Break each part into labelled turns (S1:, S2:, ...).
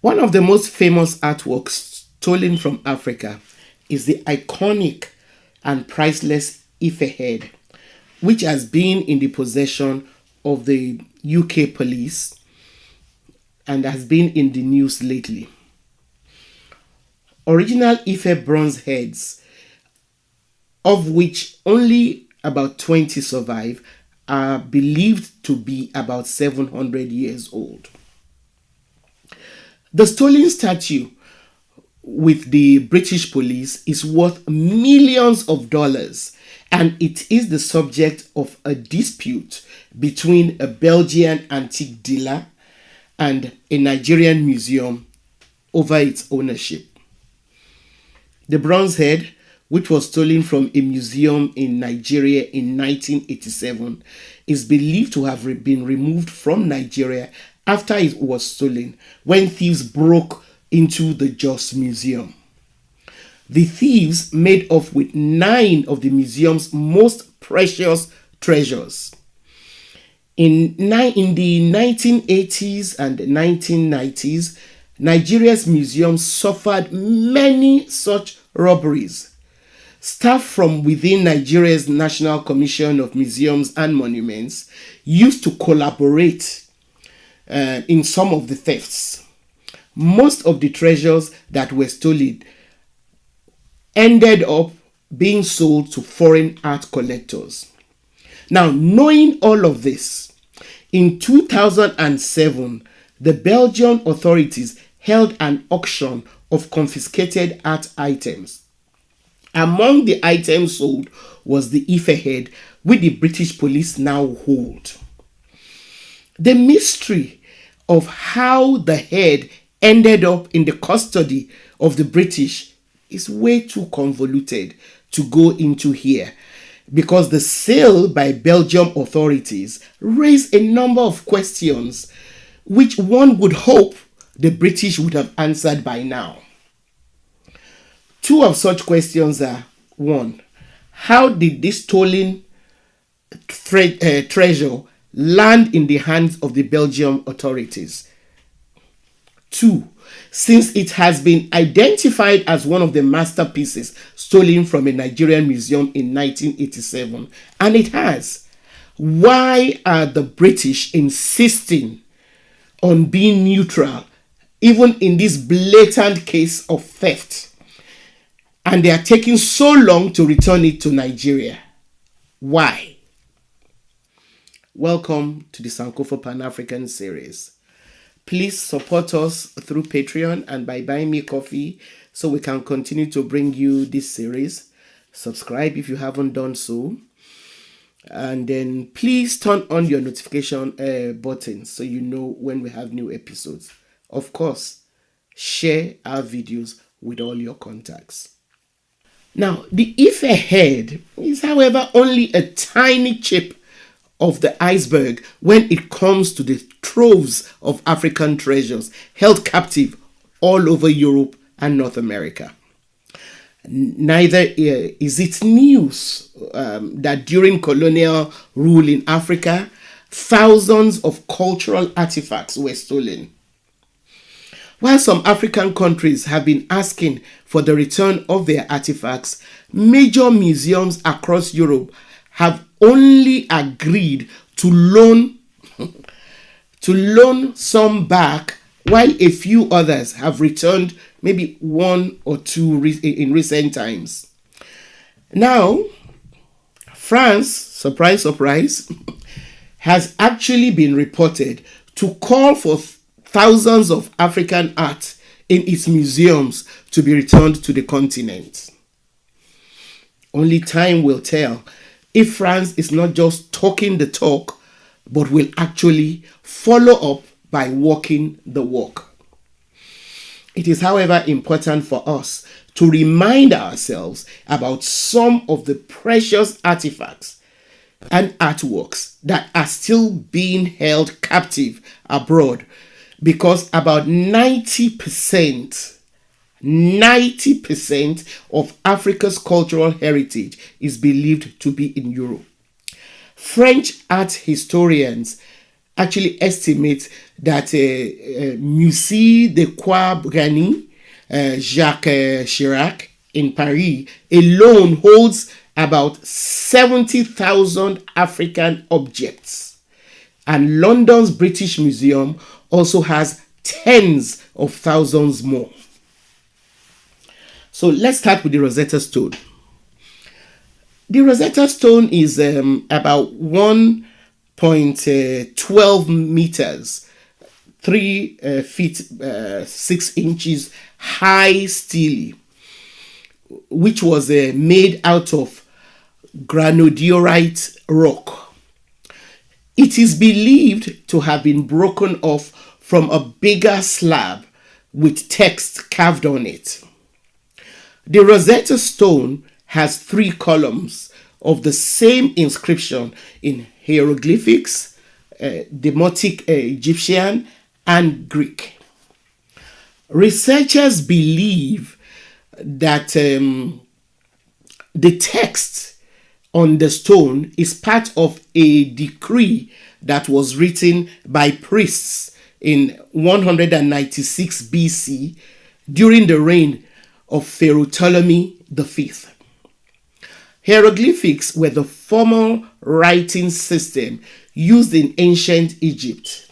S1: One of the most famous artworks stolen from Africa is the iconic and priceless Ife head, which has been in the possession of the UK police and has been in the news lately. Original Ife bronze heads, of which only about 20 survive, are believed to be about 700 years old. The stolen statue with the British police is worth millions of dollars, and it is the subject of a dispute between a Belgian antique dealer and a Nigerian museum over its ownership. The bronze head, which was stolen from a museum in Nigeria in 1987, is believed to have been removed from Nigeria after it was stolen when thieves broke into the Jos Museum. The thieves made off with 9 of the museum's most precious treasures. In the 1980s and 1990s, Nigeria's museums suffered many such robberies. Staff from within Nigeria's National Commission of Museums and Monuments used to collaborate in some of the thefts. Most of the treasures that were stolen ended up being sold to foreign art collectors. Now, knowing all of this, in 2007, the Belgian authorities held an auction of confiscated art items. Among the items sold was the Ife head, which the British police now hold. The mystery of how the head ended up in the custody of the British is way too convoluted to go into here, because the sale by Belgian authorities raised a number of questions which one would hope the British would have answered by now. 2 of such questions are: 1. How did this stolen treasure land in the hands of the Belgian authorities? 2. Since it has been identified as one of the masterpieces stolen from a Nigerian museum in 1987, and it has, why are the British insisting on being neutral even in this blatant case of theft? And they are taking so long to return it to Nigeria. Why? Welcome to the Sankofa Pan-African series. Please support us through Patreon and by buying me coffee so we can continue to bring you this series. Subscribe if you haven't done so. And then please turn on your notification button so you know when we have new episodes. Of course, share our videos with all your contacts. Now, the Ife head is, however, only a tiny chip of the iceberg when it comes to the troves of African treasures held captive all over Europe and North America. Neither is it news that during colonial rule in Africa, thousands of cultural artifacts were stolen. While some African countries have been asking for the return of their artifacts, major museums across Europe have only agreed to loan some back, while a few others have returned maybe 1 or 2 in recent times. Now, France, surprise, surprise, has actually been reported to call for thousands of African art in its museums to be returned to the continent. Only time will tell if France is not just talking the talk, but will actually follow up by walking the walk. It is, however, important for us to remind ourselves about some of the precious artifacts and artworks that are still being held captive abroad, because about 90% of Africa's cultural heritage is believed to be in Europe. French art historians actually estimates that Musée de Croix Brani, Jacques Chirac in Paris alone holds about 70,000 African objects. And London's British Museum also has tens of thousands more. So let's start with the Rosetta Stone. The Rosetta Stone is about 1.12 meters, 3 feet 6 inches high stele, which was made out of granodiorite rock. It is believed to have been broken off from a bigger slab with text carved on it. The Rosetta Stone has 3 columns of the same inscription in hieroglyphics, Demotic Egyptian, and Greek. Researchers believe that the text on the stone is part of a decree that was written by priests in 196 BC during the reign of Pharaoh Ptolemy V. Hieroglyphics were the formal writing system used in ancient Egypt.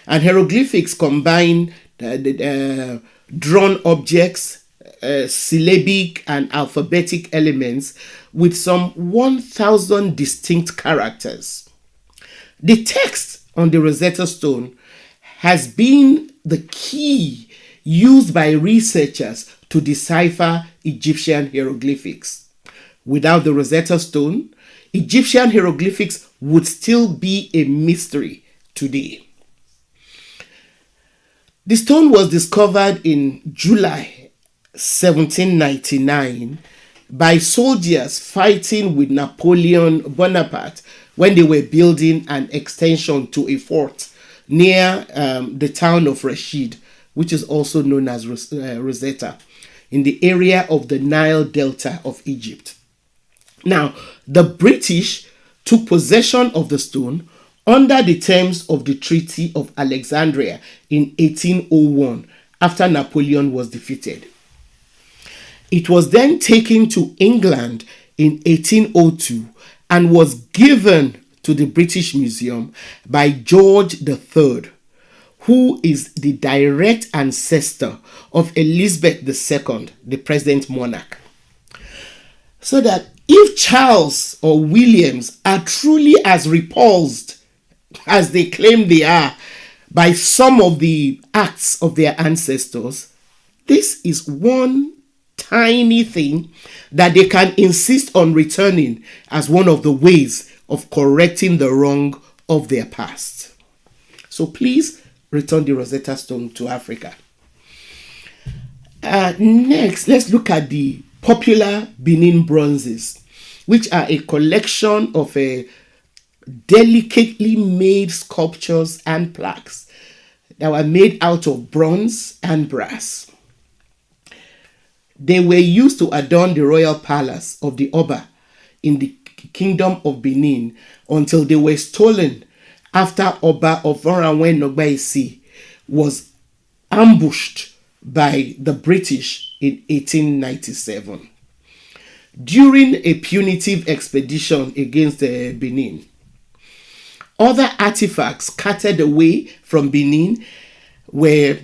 S1: And hieroglyphics combine drawn objects, syllabic and alphabetic elements with some 1,000 distinct characters. The text on the Rosetta Stone has been the key used by researchers to decipher Egyptian hieroglyphics. Without the Rosetta Stone, Egyptian hieroglyphics would still be a mystery today. The stone was discovered in July 1799 by soldiers fighting with Napoleon Bonaparte when they were building an extension to a fort near the town of Rashid, which is also known as Rosetta, in the area of the Nile Delta of Egypt. Now, the British took possession of the stone under the terms of the Treaty of Alexandria in 1801 after Napoleon was defeated. It was then taken to England in 1802 and was given to the British Museum by George III, who is the direct ancestor of Elizabeth II, the present monarch. So that if Charles or Williams are truly as repulsed as they claim they are by some of the acts of their ancestors, this is one tiny thing that they can insist on returning as one of the ways of correcting the wrong of their past. So please return the Rosetta Stone to Africa. Next, let's look at the popular Benin Bronzes, which are a collection of delicately made sculptures and plaques that were made out of bronze and brass. They were used to adorn the royal palace of the Oba in the Kingdom of Benin until they were stolen after Oba of Oranwen Nogbaisi was ambushed by the British in 1897 during a punitive expedition against Benin. Other artifacts scattered away from Benin were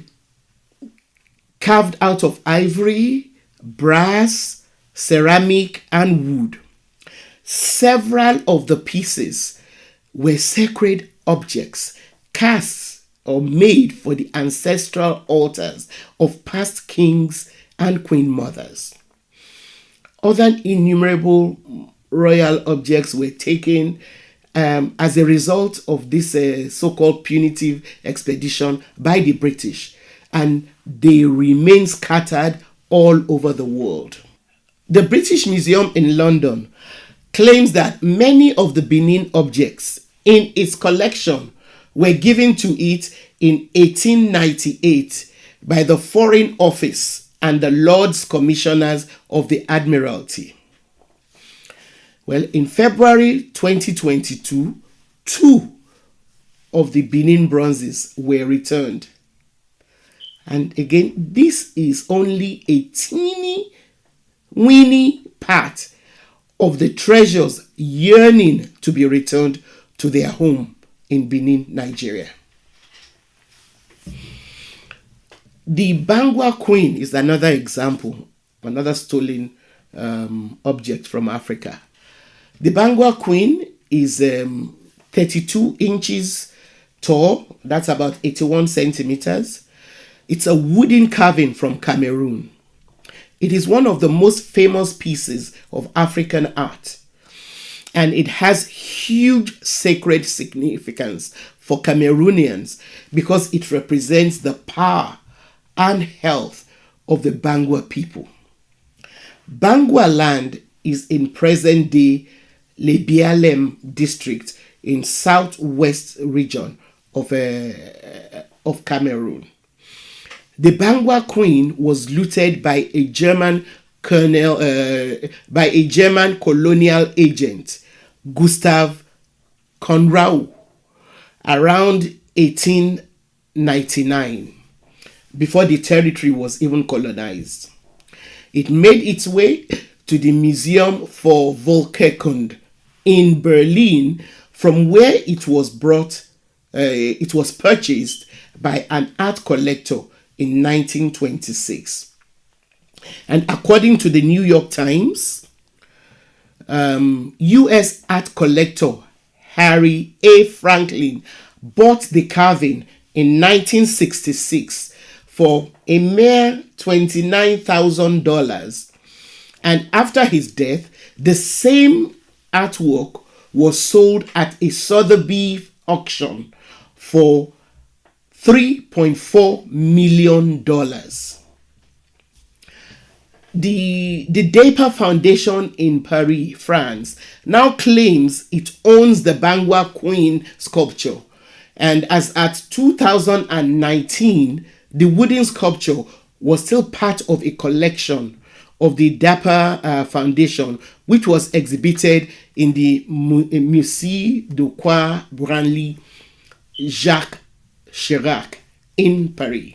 S1: carved out of ivory, brass, ceramic, and wood. Several of the pieces were sacred objects cast or made for the ancestral altars of past kings and queen mothers. Other innumerable royal objects were taken as a result of this so-called punitive expedition by the British, and they remain scattered all over the world. The British Museum in London claims that many of the Benin objects in its collection were given to it in 1898 by the Foreign Office and the Lords Commissioners of the Admiralty. Well, in February 2022, 2 of the Benin Bronzes were returned. And again, this is only a teeny weeny part of the treasures yearning to be returned to their home in Benin, Nigeria. The Bangua Queen is another example, another stolen object from Africa. The Bangua Queen is 32 inches tall, that's about 81 centimeters. It's a wooden carving from Cameroon. It is one of the most famous pieces of African art, and it has huge sacred significance for Cameroonians because it represents the power and health of the Bangua people. Bangua land is in present-day Lebialem district in southwest region of Cameroon. The Bangua Queen was looted by a German colonial agent, Gustav Conrau, around 1899, before the territory was even colonized. It made its way to the Museum for Volkerkunde in Berlin, from where it was purchased by an art collector in 1926. And according to the New York Times, U.S. art collector Harry A. Franklin bought the carving in 1966 for a mere $29,000. And after his death, the same artwork was sold at a Sotheby's auction for $3.4 million. The Dapa Foundation in Paris, France, now claims it owns the Bangua Queen sculpture. And as at 2019, the wooden sculpture was still part of a collection of the Dapa Foundation, which was exhibited in the Musée de Croix Branly Jacques Chirac in Paris.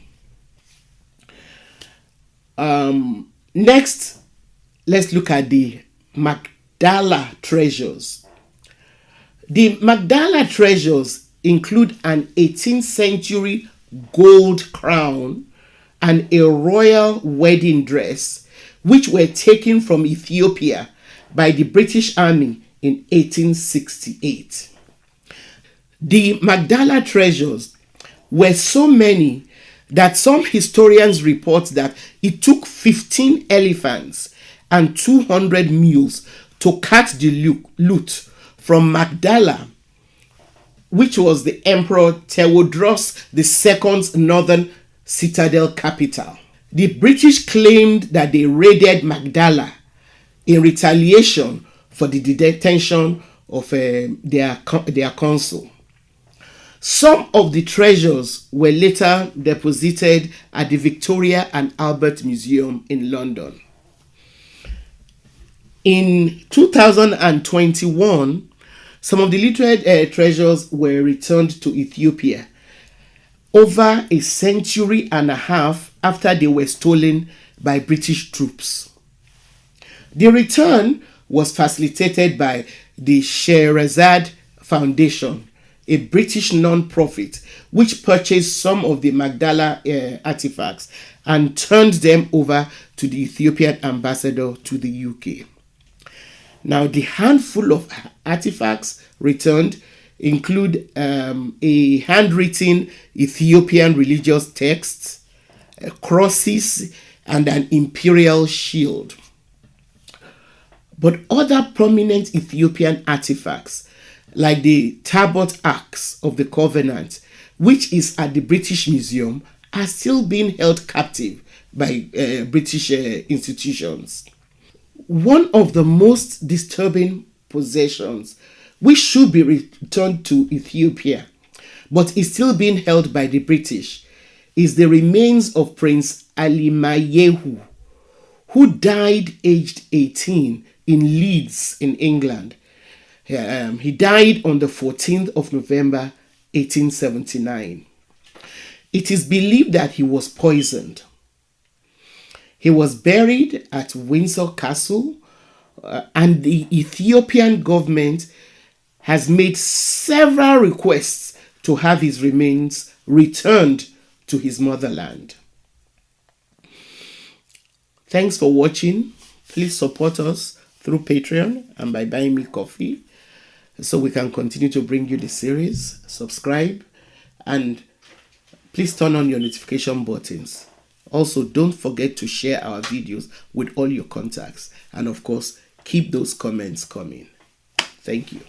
S1: Next, let's look at the Magdala Treasures. The Magdala Treasures include an 18th century gold crown and a royal wedding dress, which were taken from Ethiopia by the British Army in 1868. The Magdala Treasures were so many that some historians report that it took 15 elephants and 200 mules to cart the loot from Magdala, which was the Emperor Theodosius II's northern citadel capital. The British claimed that they raided Magdala in retaliation for the detention of their consul. Some of the treasures were later deposited at the Victoria and Albert Museum in London. In 2021, some of the looted treasures were returned to Ethiopia over a century and a half after they were stolen by British troops. The return was facilitated by the Sherazade Foundation, a British non-profit which purchased some of the Magdala artifacts and turned them over to the Ethiopian ambassador to the UK. Now, the handful of artifacts returned include a handwritten Ethiopian religious text, crosses, and an imperial shield. But other prominent Ethiopian artifacts, like the Tabot Axe of the Covenant, which is at the British Museum, are still being held captive by British institutions. One of the most disturbing possessions, which should be returned to Ethiopia, but is still being held by the British, is the remains of Prince Alimayehu, who died aged 18 in Leeds in England. He died on the 14th of November 1879. It is believed that he was poisoned. He was buried at Windsor Castle, and the Ethiopian government has made several requests to have his remains returned to his motherland. Thanks for watching. Please support us through Patreon and by buying me coffee so we can continue to bring you the series. Subscribe and please turn on your notification buttons. Also, don't forget to share our videos with all your contacts. And of course, keep those comments coming. Thank you.